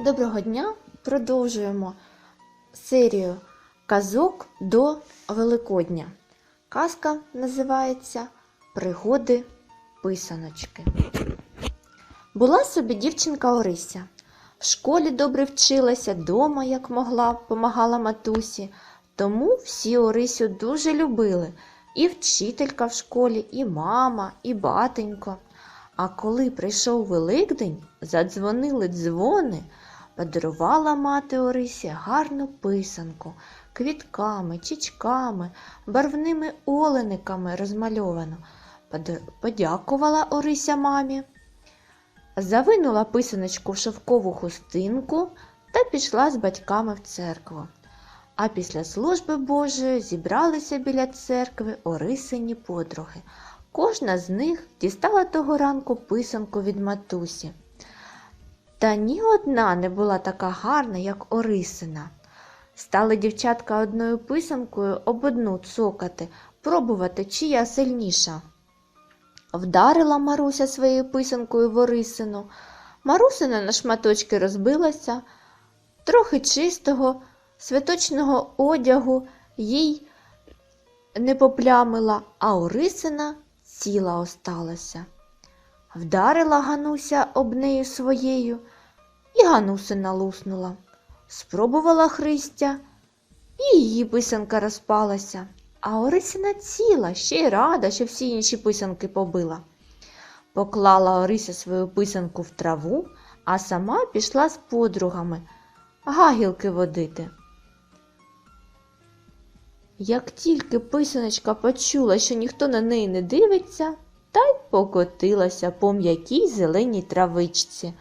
Доброго дня! Продовжуємо серію казок до Великодня. Казка називається «Пригоди писаночки». Була собі дівчинка Орися. В школі добре вчилася, дома, як могла, помагала матусі. Тому всі Орисю дуже любили. І вчителька в школі, і мама, і батенько. А коли прийшов Великдень, задзвонили дзвони, подарувала мати Орисі гарну писанку, квітками, чічками, барвними олениками розмальовану. Подякувала Орися мамі, завинула писаночку в шовкову хустинку та пішла з батьками в церкву. А після служби Божої зібралися біля церкви Орисині подруги. Кожна з них дістала того ранку писанку від матусі. Та ні одна не була така гарна, як Орисина. Стали дівчатка одною писанкою об одну цокати, пробувати, чия сильніша. Вдарила Маруся своєю писанкою в Орисину. Марусина на шматочки розбилася, трохи чистого, святочного одягу їй не поплямила, а Орисина ціла осталася. Вдарила Гануся об нею своєю, і Ганусина луснула. Спробувала Христя, і її писанка розпалася. А Орисина ціла, ще й рада, що всі інші писанки побила. Поклала Орися свою писанку в траву, а сама пішла з подругами гагілки водити. Як тільки писаночка почула, що ніхто на неї не дивиться, та й покотилася по м'якій зеленій травичці.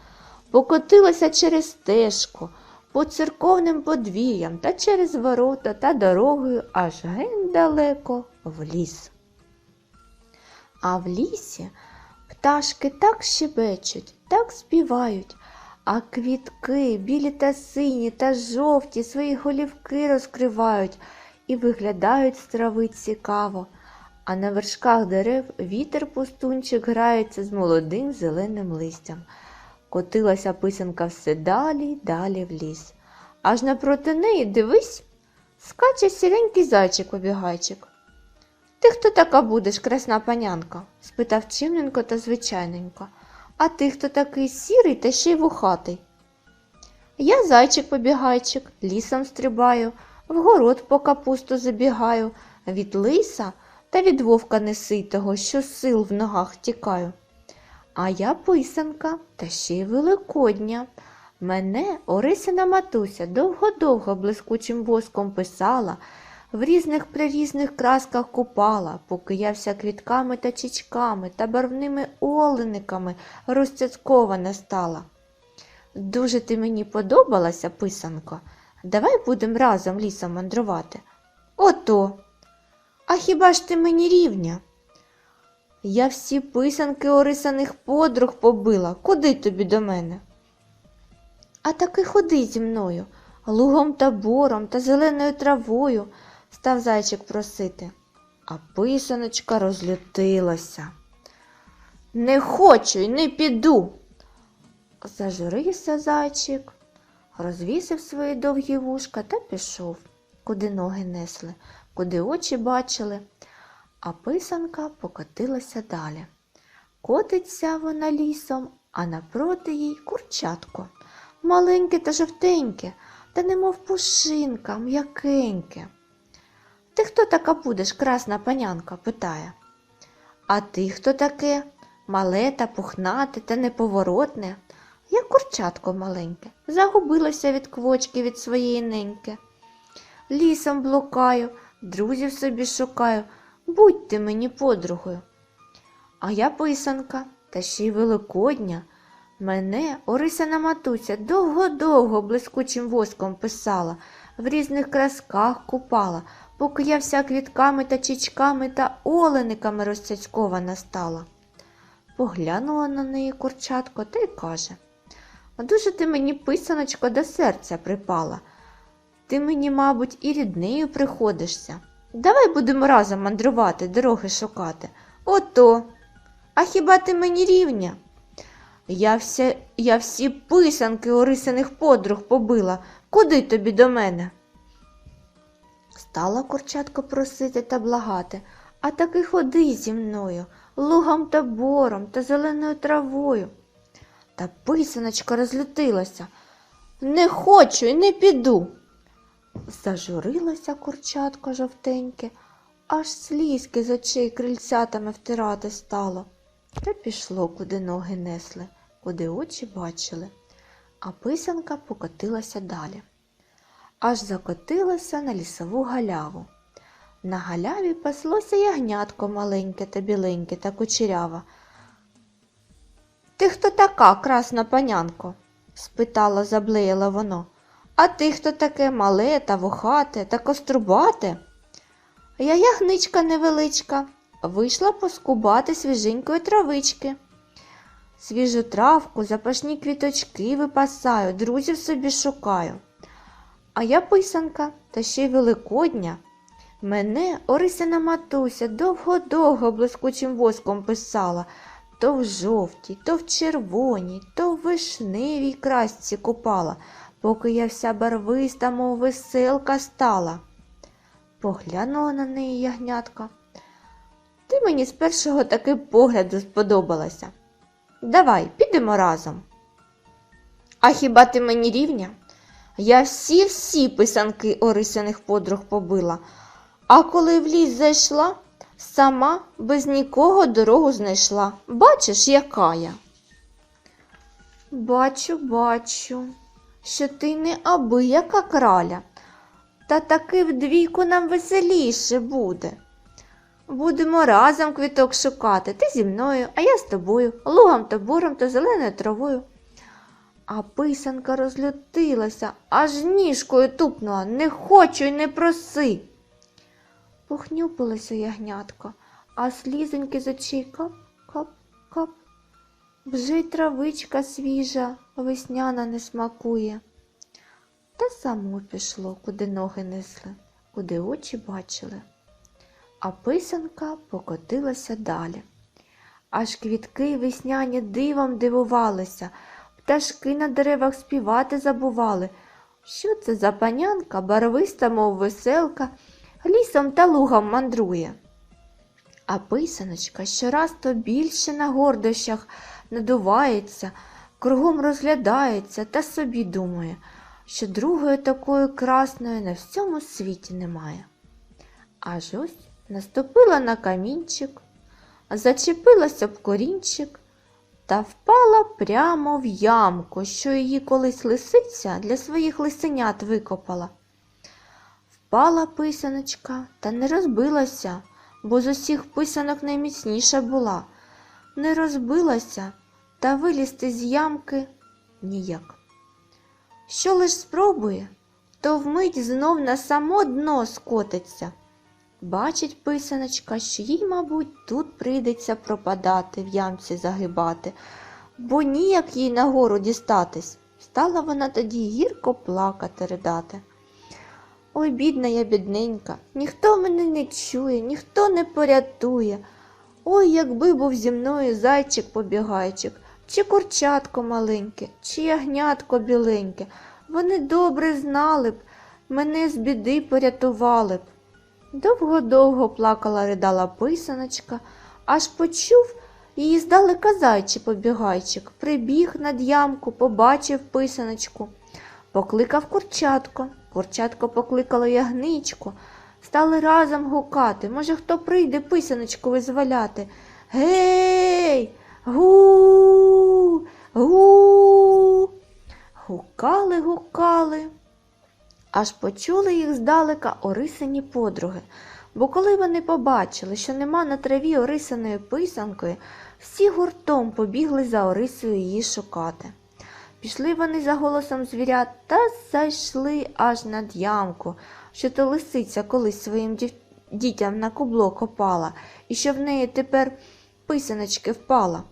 Покотилася через стежку, по церковним подвір'ям та через ворота та дорогою аж геть далеко в ліс. А в лісі пташки так щебечуть, так співають, а квітки, білі та сині та жовті, свої голівки розкривають і виглядають з трави цікаво, а на вершках дерев вітер-пустунчик грається з молодим зеленим листям. Котилася писанка все далі й далі в ліс. Аж напроти неї, дивись, скаче сіренький зайчик-побігайчик. «Ти хто така будеш, красна панянка?» – спитав чимненько та звичайненько. «А ти хто такий сірий та ще й вухатий?» «Я зайчик-побігайчик, лісом стрибаю, в город по капусту забігаю, від лиса та від вовка неситого, що сил в ногах тікаю. А я писанка, та ще й великодня. Мене Орисина матуся довго-довго блискучим воском писала, в різних-прирізних красках купала, поки я вся квітками та чічками та барвними олениками розцяцькована стала. Дуже ти мені подобалася, писанко. Давай будем разом лісом мандрувати». «Ото! А хіба ж ти мені рівня? Я всі писанки Орисиних подруг побила. Куди тобі до мене?» «А таки ходи зі мною, лугом та бором та зеленою травою», – став зайчик просити. А писаночка розлютилася. «Не хочу й не піду!» Зажурився зайчик, розвісив свої довгі вушка та пішов, куди ноги несли, куди очі бачили. А писанка покотилася далі. Котиться вона лісом, а напроти їй курчатко. Маленьке та жовтеньке, та немов пушинка, м'якеньке. «Ти хто така будеш, красна панянка?» – питає. «А ти хто таке? Мале та пухнате та неповоротне?» «Я курчатко маленьке, загубилася від квочки від своєї неньки. Лісом блукаю, друзів собі шукаю, будь ти мені подругою». «А я писанка, та ще й великодня. Мене Орисина матуся довго-довго блискучим воском писала, в різних красках купала, поки я вся квітками та чічками та олениками розцяцькована стала». Поглянула на неї курчатко та й каже: «А дуже ти мені, писаночко, до серця припала. Ти мені, мабуть, і ріднею приходишся. Давай будемо разом мандрувати, дороги шукати». «Ото! А хіба ти мені рівня?» Я всі писанки Орисиних подруг побила. Куди тобі до мене? Стала курчатко просити та благати, а таки ходи зі мною, лугом та бором та зеленою травою. Та писаночка розлютилася. Не хочу і не піду. Зажурилося курчатко жовтеньке, аж слізки з очей крильцятами втирати стало. Та пішло, куди ноги несли, куди очі бачили. А писанка покотилася далі. Аж закотилася на лісову галяву. На галяві паслося ягнятко маленьке та біленьке та кучеряве. «Ти хто така, красна панянко?» – спитала, заблеяла воно. «А ти хто таке мале та вухате та кострубате?» «Я ягничка невеличка, вийшла поскубати свіженької травички. Свіжу травку, запашні квіточки випасаю, друзів собі шукаю. А я писанка, та ще й великодня. Мене Орисина матуся довго-довго блискучим воском писала, то в жовтій, то в червоній, то в вишневій красці купала, поки я вся барвиста, мов веселка стала». Поглянула на неї ягнятка. «Ти мені з першого таки погляду сподобалася. Давай, підемо разом». «А хіба ти мені рівня? Я всі писанки Орисиних подруг побила, а коли в ліс зайшла, сама без нікого дорогу знайшла. Бачиш, яка я?» Бачу, що ти не абияка краля, та таки вдвійку нам веселіше буде. Будемо разом квіток шукати, ти зі мною, а я з тобою, лугом та бором та зеленою травою. А писанка розлютилася, аж ніжкою тупнула, не хочу й не проси. Похнюпилося ягнятко, а слізоньки з очей кап-кап-кап. Вже й травичка свіжа, весняна не смакує. Та само пішло, куди ноги несли, куди очі бачили. А писанка покотилася далі. Аж квітки весняні дивом дивувалися, пташки на деревах співати забували. Що це за панянка, барвиста, мов веселка, лісом та лугом мандрує? А писаночка щораз то більше на гордощах надувається, кругом розглядається та собі думає, що другої такої красної на всьому світі немає. Аж ось наступила на камінчик, зачепилася об корінчик та впала прямо в ямку, що її колись лисиця для своїх лисенят викопала. Впала писаночка та не розбилася, бо з усіх писанок найміцніша була. Не розбилася та вилізти з ямки ніяк. Що лиш спробує, то вмить знов на само дно скотиться. Бачить писаночка, що їй, мабуть, тут прийдеться пропадати, в ямці загибати, бо ніяк їй нагору дістатись. Стала вона тоді гірко плакати, ридати. «Ой, бідна я, бідненька, ніхто мене не чує, ніхто не порятує. Ой, якби був зі мною зайчик-побігайчик, чи курчатко маленьке, чи ягнятко біленьке, вони добре знали б, мене з біди порятували б». Довго-довго плакала, ридала писаночка, аж почув її здалека зайчик-побігайчик, прибіг над ямку, побачив писаночку, покликав курчатко, курчатко покликало ягничку, стали разом гукати, може, хто прийде писаночку визволяти. «Гей! Гу! Гу!» Гукали, аж почули їх здалека Орисині подруги, бо коли вони побачили, що нема на траві Орисиної писанкою, всі гуртом побігли за Орисою її шукати. Пішли вони за голосом звірят та зайшли аж над ямку, що то лисиця колись своїм дітям на кубло копала, і що в неї тепер писаночки впала.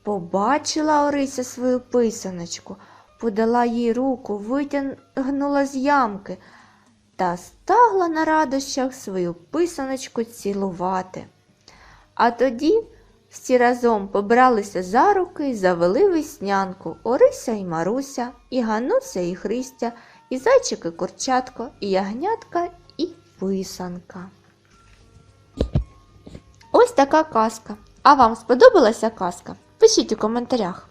Побачила Орися свою писаночку, подала їй руку, витягнула з ямки та стагла на радощах свою писаночку цілувати. А тоді Всі разом побралися за руки і завели веснянку. Орися і Маруся, і Гануся і Христя, і зайчик і курчатко, і ягнятка, і писанка. Ось така казка. А вам сподобалася казка? Пишіть у коментарях.